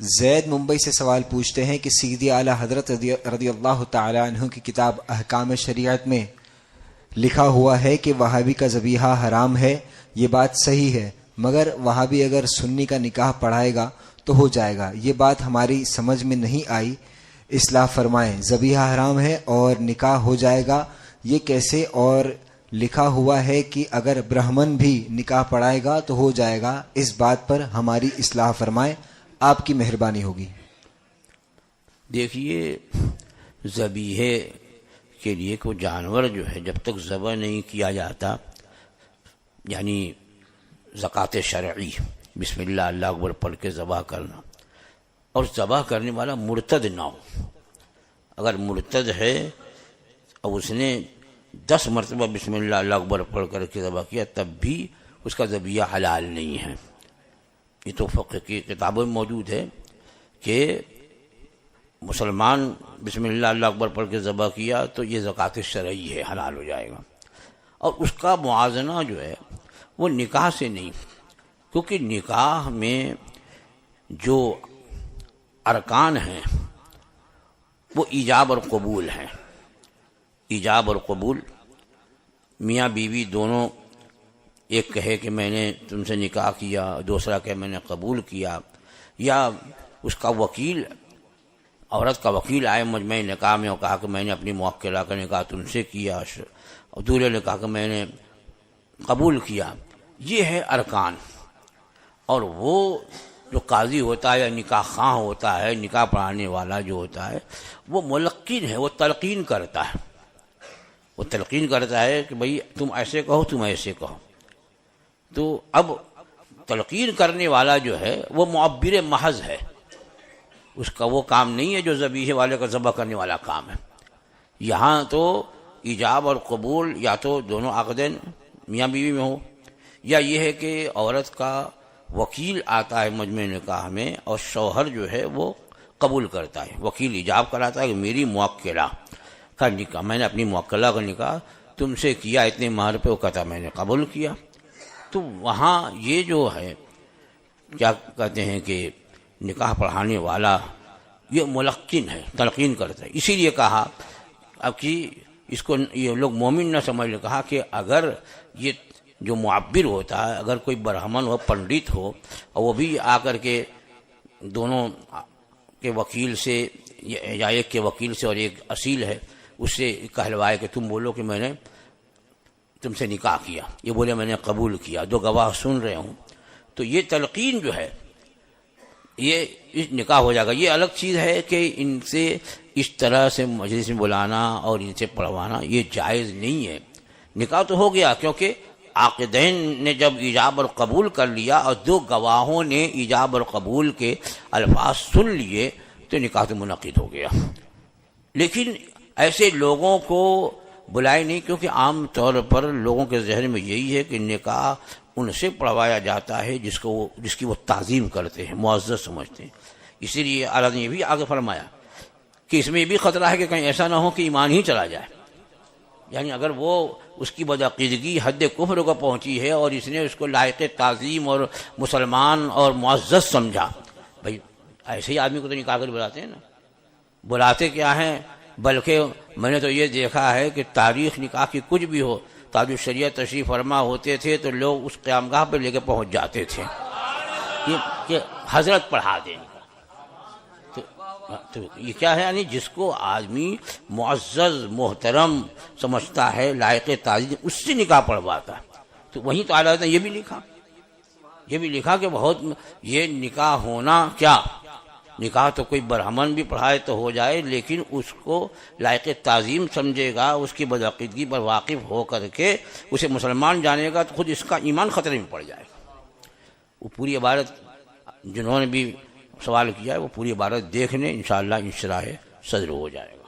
زید ممبئی سے سوال پوچھتے ہیں کہ سیدی اعلیٰ حضرت رضی اللہ تعالی عنہ کی کتاب احکام شریعت میں لکھا ہوا ہے کہ وہابی کا ذبیحہ حرام ہے، یہ بات صحیح ہے، مگر وہابی اگر سنی کا نکاح پڑھائے گا تو ہو جائے گا، یہ بات ہماری سمجھ میں نہیں آئی، اصلاح فرمائیں۔ ذبیحہ حرام ہے اور نکاح ہو جائے گا، یہ کیسے؟ اور لکھا ہوا ہے کہ اگر برہمن بھی نکاح پڑھائے گا تو ہو جائے گا، اس بات پر ہماری اصلاح فرمائیں، آپ کی مہربانی ہوگی۔ دیکھیے، ذبیحے کے لیے کوئی جانور جو ہے جب تک ذبح نہیں کیا جاتا، یعنی زکوٰۃ شرعی بسم اللہ اللہ اکبر پڑھ کے ذبح کرنا، اور ذبح کرنے والا مرتد نہ ہو۔ اگر مرتد ہے اور اس نے 10 مرتبہ بسم اللہ اللہ اکبر پڑھ کر کے ذبح کیا تب بھی اس کا ذبیحہ حلال نہیں ہے۔ یہ تو فقہ کی کتابوں میں موجود ہے کہ مسلمان بسم اللہ اللہ اکبر پڑھ کے ذبح کیا تو یہ زکوٰۃ شرعی ہے، حلال ہو جائے گا۔ اور اس کا موازنہ جو ہے وہ نکاح سے نہیں، کیونکہ نکاح میں جو ارکان ہیں وہ ایجاب اور قبول ہیں۔ ایجاب اور قبول، میاں بیوی دونوں، ایک کہے کہ میں نے تم سے نکاح کیا، دوسرا کہے میں نے قبول کیا، یا اس کا وکیل، عورت کا وکیل آئے مجمع نکاح میں اور کہا کہ میں نے اپنی موکلہ کا نکاح تم سے کیا، اور دولہے نے کہا کہ میں نے قبول کیا، یہ ہے ارکان۔ اور وہ جو قاضی ہوتا ہے یا نکاح خواں ہوتا ہے، نکاح پڑھانے والا جو ہوتا ہے، وہ ملقن ہے، وہ تلقین کرتا ہے، وہ تلقین کرتا ہے کہ بھئی تم ایسے کہو، تم ایسے کہو۔ تو اب تلقین کرنے والا جو ہے وہ معبر محض ہے، اس کا وہ کام نہیں ہے جو ذبیحے والے کا ذبح کرنے والا کام ہے۔ یہاں تو ایجاب اور قبول یا تو دونوں عقدین میاں بیوی میں ہو، یا یہ ہے کہ عورت کا وکیل آتا ہے مجمع نکاح میں اور شوہر جو ہے وہ قبول کرتا ہے، وکیل ایجاب کراتا ہے کہ میری موکلہ کا نکاح، میں نے اپنی موکلہ کا نکاح تم سے کیا اتنے مہر پہ، وہ کہتا میں نے قبول کیا۔ تو وہاں یہ جو ہے کیا کہتے ہیں کہ نکاح پڑھانے والا یہ ملقن ہے، تلقین کرتا ہے۔ اسی لیے کہا اب کہ اس کو یہ لوگ مومن نہ سمجھ لیں، کہا کہ اگر یہ جو معبر ہوتا ہے، اگر کوئی برہمن ہو، پنڈت ہو، اور وہ بھی آ کر کے دونوں کے وکیل سے یا ایک کے وکیل سے اور ایک اصیل ہے اس سے کہلوائے کہ تم بولو کہ میں نے تم سے نکاح کیا، یہ بولے میں نے قبول کیا، دو گواہ سن رہے ہوں، تو یہ تلقین جو ہے یہ نکاح ہو جائے گا۔ یہ الگ چیز ہے کہ ان سے اس طرح سے مجلس میں بلانا اور ان سے پڑھوانا یہ جائز نہیں ہے۔ نکاح تو ہو گیا، کیونکہ عاقدین نے جب ایجاب اور قبول کر لیا اور دو گواہوں نے ایجاب اور قبول کے الفاظ سن لیے تو نکاح تو منعقد ہو گیا۔ لیکن ایسے لوگوں کو بلائے نہیں، کیونکہ عام طور پر لوگوں کے ذہن میں یہی ہے کہ نکاح ان سے پڑھوایا جاتا ہے جس کی وہ تعظیم کرتے ہیں، معزز سمجھتے ہیں۔ اسی لیے اعلیٰ نے یہ بھی آگے فرمایا کہ اس میں یہ بھی خطرہ ہے کہ کہیں ایسا نہ ہو کہ ایمان ہی چلا جائے، یعنی اگر وہ اس کی بدعقیدگی حد کفر کو پہنچی ہے اور اس نے اس کو لائق تعظیم اور مسلمان اور معزز سمجھا، بھائی ایسے ہی آدمی کو تو نکاح کر بلاتے ہیں نا، بلاتے کیا ہیں؟ بلکہ میں نے تو یہ دیکھا ہے کہ تاریخ نکاح کی کچھ بھی ہو، تاج الشریعت تشریف فرما ہوتے تھے تو لوگ اس قیام گاہ پہ لے کے پہنچ جاتے تھے کہ حضرت پڑھا دیں۔ تو یہ کیا ہے؟ یعنی جس کو آدمی معزز محترم سمجھتا ہے، لائق تعظیم، اس سے نکاح پڑھواتا ہے۔ تو وہیں تو اعلیٰ نے یہ بھی لکھا کہ بہت یہ نکاح ہونا کیا، نکاح تو کوئی برہمن بھی پڑھائے تو ہو جائے، لیکن اس کو لائق تعظیم سمجھے گا، اس کی بدعقیدگی پر واقف ہو کر کے اسے مسلمان جانے گا تو خود اس کا ایمان خطرے میں پڑ جائے گا۔ وہ پوری عبارت جنہوں نے بھی سوال کیا ہے وہ پوری عبارت دیکھ لیں، انشاءاللہ انشراح صدر ہو جائے گا۔